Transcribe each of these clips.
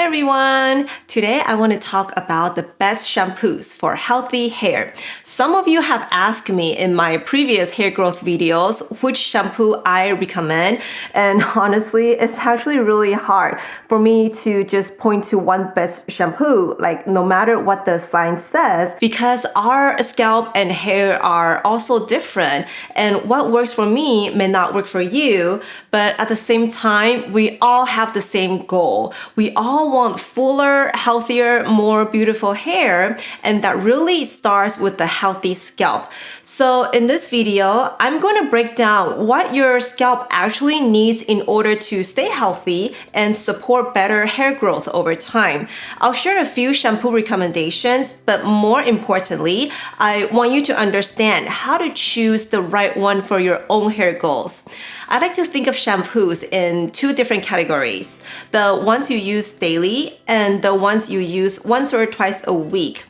Hey everyone! Today I want to talk about the best shampoos for healthy hair. Some of you have asked me in my previous hair growth videos which shampoo I recommend, and honestly it's actually really hard for me to just point to one best shampoo, like no matter what the science says, because our scalp and hair are also different, and what works for me may not work for you, but at the same time we all have the same goal. We all want fuller, healthier, more beautiful hair, and that really starts with a healthy scalp. So in this video, I'm going to break down what your scalp actually needs in order to stay healthy and support better hair growth over time. I'll share a few shampoo recommendations, but more importantly, I want you to understand how to choose the right one for your own hair goals. I like to think of shampoos in two different categories: the ones you use daily and the ones you use once or twice a week.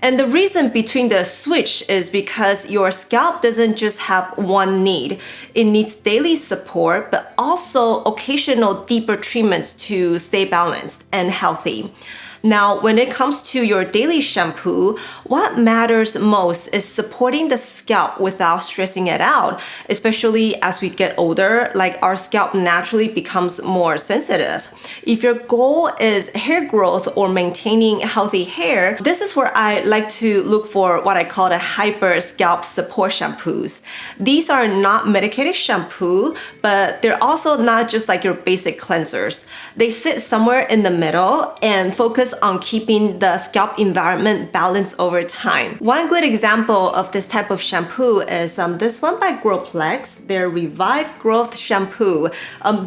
And the reason between the switch is because your scalp doesn't just have one need. It needs daily support, but also occasional deeper treatments to stay balanced and healthy. Now, when it comes to your daily shampoo, what matters most is supporting the scalp without stressing it out, especially as we get older, like our scalp naturally becomes more sensitive. If your goal is hair growth or maintaining healthy hair, this is where I like to look for what I call the hyper scalp support shampoos. These are not medicated shampoo, but they're also not just like your basic cleansers. They sit somewhere in the middle and focus on keeping the scalp environment balanced over time. One good example of this type of shampoo is this one by Growplex, their Revive Growth Shampoo.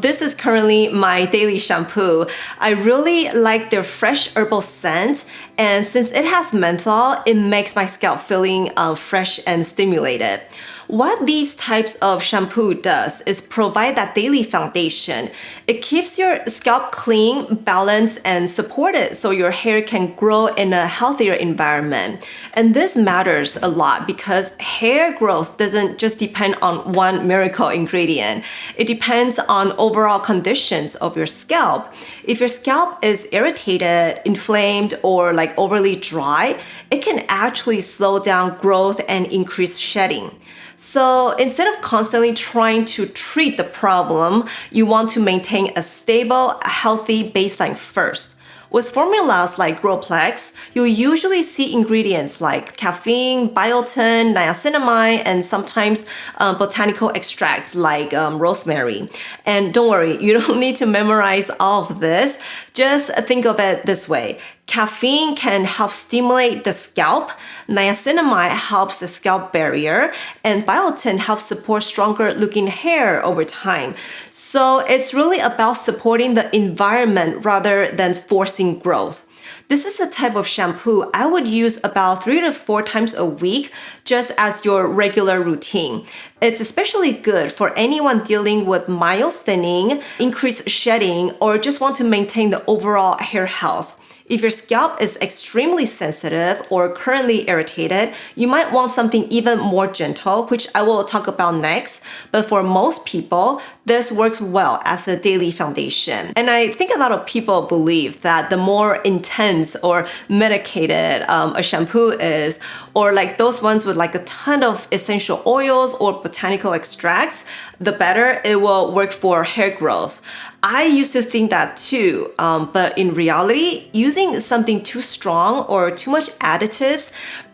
This is currently my daily shampoo. I really like their fresh herbal scent, and since it has menthol, it makes my scalp feeling fresh and stimulated. What these types of shampoo does is provide that daily foundation. It keeps your scalp clean, balanced, and supported so your hair can grow in a healthier environment. And this matters a lot because hair growth doesn't just depend on one miracle ingredient. It depends on overall conditions of your scalp. If your scalp is irritated, inflamed, or like overly dry, it can actually slow down growth and increase shedding. So instead of constantly trying to treat the problem, you want to maintain a stable, healthy baseline first. With formulas like Growplex, you'll usually see ingredients like caffeine, biotin, niacinamide, and sometimes botanical extracts like rosemary. And don't worry, you don't need to memorize all of this. Just think of it this way. Caffeine can help stimulate the scalp, niacinamide helps the scalp barrier, and biotin helps support stronger looking hair over time. So it's really about supporting the environment rather than forcing growth. This is the type of shampoo I would use about 3 to 4 times a week just as your regular routine. It's especially good for anyone dealing with mild thinning, increased shedding, or just want to maintain the overall hair health. If your scalp is extremely sensitive or currently irritated, you might want something even more gentle, which I will talk about next. But for most people, this works well as a daily foundation. And I think a lot of people believe that the more intense or medicated a shampoo is, or like those ones with like a ton of essential oils or botanical extracts, the better it will work for hair growth. I used to think that too, but in reality, using something too strong or too much additives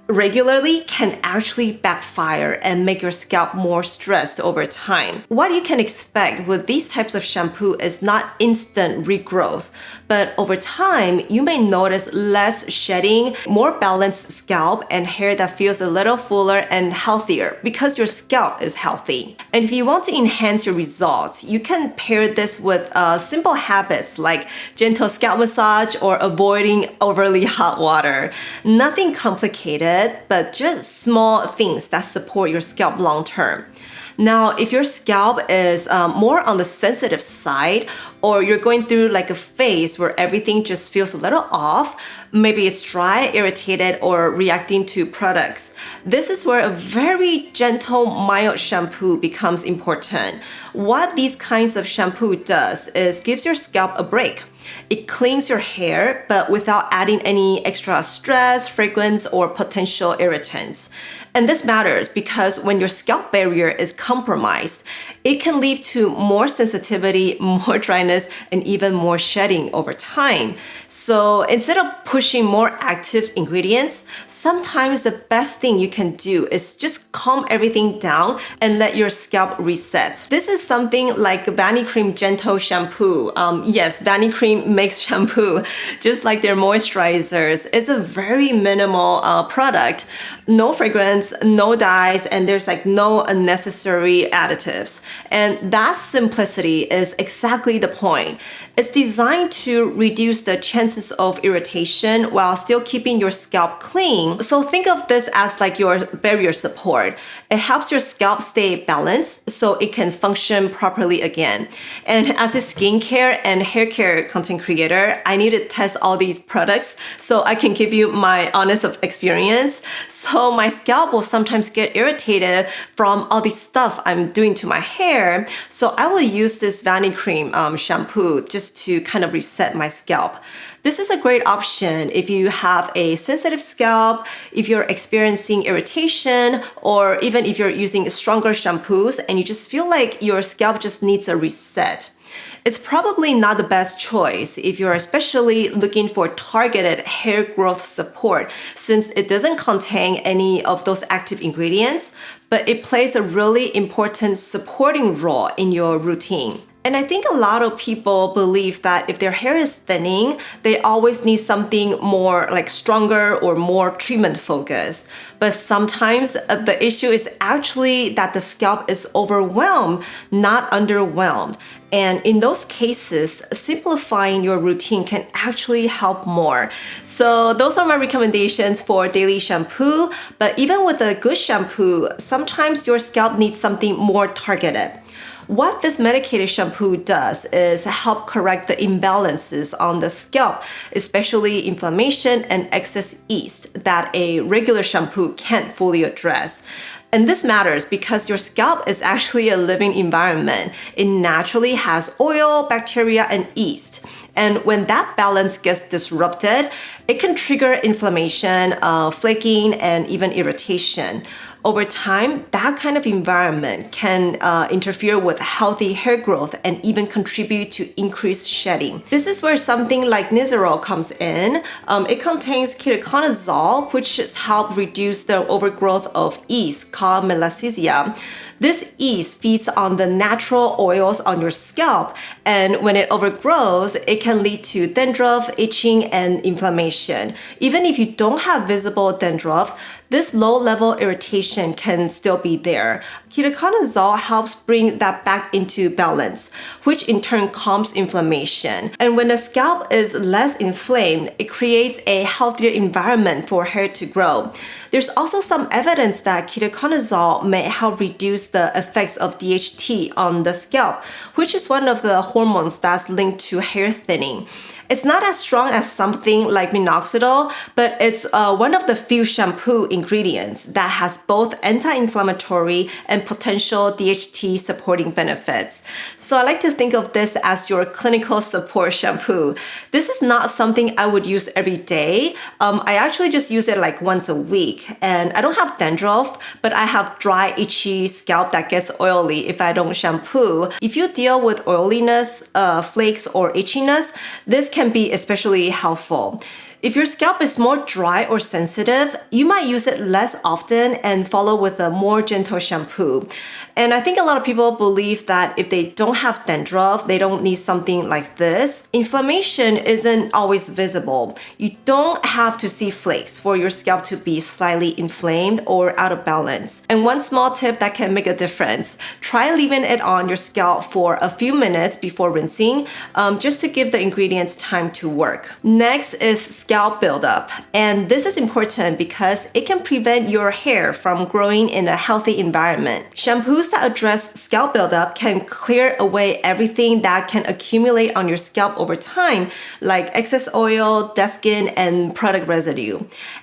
regularly can actually backfire and make your scalp more stressed over time. What you can expect with these types of shampoo is not instant regrowth, but over time, you may notice less shedding, more balanced scalp, and hair that feels a little fuller and healthier because your scalp is healthy. And if you want to enhance your results, you can pair this with simple habits like gentle scalp massage or avoiding overly hot water. Nothing complicated, but just small things that support your scalp long term. Now, if your scalp is more on the sensitive side, or you're going through like a phase where everything just feels a little off, maybe it's dry, irritated, or reacting to products, this is where a very gentle, mild shampoo becomes important. What these kinds of shampoo does is gives your scalp a break. It cleans your hair, but without adding any extra stress, fragrance, or potential irritants. And this matters because when your scalp barrier is compromised, it can lead to more sensitivity, more dryness, and even more shedding over time. So instead of pushing more active ingredients, sometimes the best thing you can do is just calm everything down and let your scalp reset. This is something like Vanicream Gentle Shampoo. Yes, Vanicream makes shampoo, just like their moisturizers. It's a very minimal product. No fragrance, no dyes, and there's like no unnecessary additives. And that simplicity is exactly the point. It's designed to reduce the chances of irritation while still keeping your scalp clean. So think of this as like your barrier support. It helps your scalp stay balanced so it can function properly again. And as a skincare and hair care content creator, I need to test all these products so I can give you my honest experience. So my scalp will sometimes get irritated from all this stuff I'm doing to my hair. So I will use this Vanicream shampoo just to kind of reset my scalp. This is a great option if you have a sensitive scalp, if you're experiencing irritation, or even if you're using stronger shampoos and you just feel like your scalp just needs a reset. It's probably not the best choice if you're especially looking for targeted hair growth support, since it doesn't contain any of those active ingredients, but it plays a really important supporting role in your routine. And I think a lot of people believe that if their hair is thinning, they always need something more like stronger or more treatment focused. But sometimes the issue is actually that the scalp is overwhelmed, not underwhelmed. And in those cases, simplifying your routine can actually help more. So those are my recommendations for daily shampoo. But even with a good shampoo, sometimes your scalp needs something more targeted. What this medicated shampoo does is help correct the imbalances on the scalp, especially inflammation and excess yeast that a regular shampoo can't fully address. And this matters because your scalp is actually a living environment. It naturally has oil, bacteria, and yeast. And when that balance gets disrupted, it can trigger inflammation, flaking, and even irritation. Over time, that kind of environment can interfere with healthy hair growth and even contribute to increased shedding. This is where something like Nizoral comes in. It contains ketoconazole, which helps reduce the overgrowth of yeast called malassezia. This yeast feeds on the natural oils on your scalp, and when it overgrows, it can lead to dandruff, itching, and inflammation. Even if you don't have visible dandruff, this low-level irritation can still be there. Ketoconazole helps bring that back into balance, which in turn calms inflammation. And when the scalp is less inflamed, it creates a healthier environment for hair to grow. There's also some evidence that ketoconazole may help reduce the effects of DHT on the scalp, which is one of the hormones that's linked to hair thinning. It's not as strong as something like minoxidil, but it's one of the few shampoo ingredients that has both anti-inflammatory and potential DHT supporting benefits. So I like to think of this as your clinical support shampoo. This is not something I would use every day. I actually just use it like once a week. And I don't have dandruff, but I have dry, itchy scalp that gets oily if I don't shampoo. If you deal with oiliness, flakes, or itchiness, this can be especially helpful. If your scalp is more dry or sensitive, you might use it less often and follow with a more gentle shampoo. And I think a lot of people believe that if they don't have dandruff, they don't need something like this. Inflammation isn't always visible. You don't have to see flakes for your scalp to be slightly inflamed or out of balance. And one small tip that can make a difference, try leaving it on your scalp for a few minutes before rinsing, just to give the ingredients time to work. Next is scalp scalp buildup. And this is important because it can prevent your hair from growing in a healthy environment. Shampoos that address scalp buildup can clear away everything that can accumulate on your scalp over time, like excess oil, dead skin, and product residue.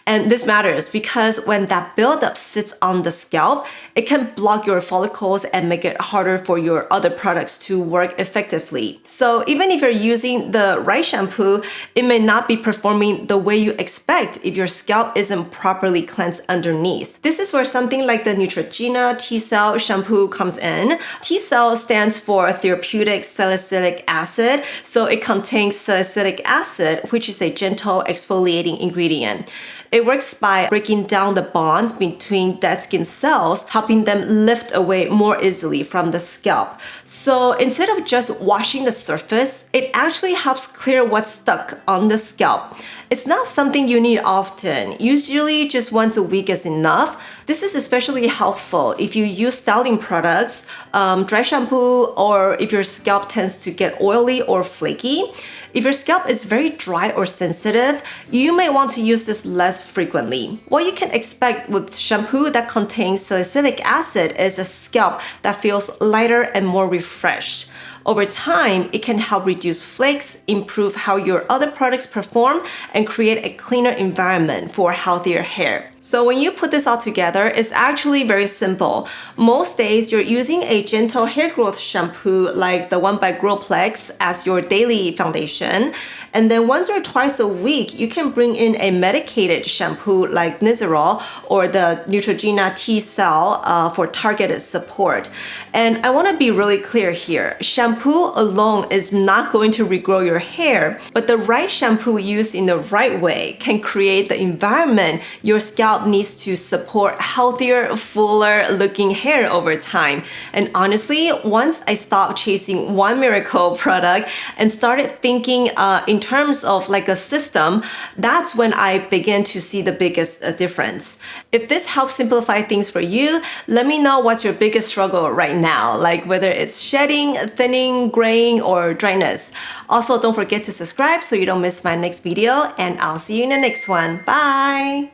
And this matters because when that buildup sits on the scalp, it can block your follicles and make it harder for your other products to work effectively. So even if you're using the right shampoo, it may not be performing the way you expect if your scalp isn't properly cleansed underneath. This is where something like the Neutrogena T-cell shampoo comes in. T-cell stands for therapeutic salicylic acid, so it contains salicylic acid, which is a gentle exfoliating ingredient. It works by breaking down the bonds between dead skin cells, helping them lift away more easily from the scalp. So instead of just washing the surface, it actually helps clear what's stuck on the scalp. It's not something you need often. Usually just once a week is enough. This is especially helpful if you use styling products, dry shampoo, or if your scalp tends to get oily or flaky. If your scalp is very dry or sensitive, you may want to use this less frequently. What you can expect with shampoo that contains salicylic acid is a scalp that feels lighter and more refreshed. Over time, it can help reduce flakes, improve how your other products perform, and create a cleaner environment for healthier hair. So when you put this all together, it's actually very simple. Most days, you're using a gentle hair growth shampoo like the one by Growplex as your daily foundation. And then once or twice a week, you can bring in a medicated shampoo like Nizoral or the Neutrogena T-cell for targeted support. And I want to be really clear here. Shampoo alone is not going to regrow your hair, but the right shampoo used in the right way can create the environment your scalp needs to support healthier, fuller looking hair over time. And honestly, once I stopped chasing one miracle product and started thinking in terms of like a system, that's when I began to see the biggest difference. If this helps simplify things for you, let me know what's your biggest struggle right now, like whether it's shedding, thinning, graying, or dryness. Also, don't forget to subscribe so you don't miss my next video, and I'll see you in the next one. Bye!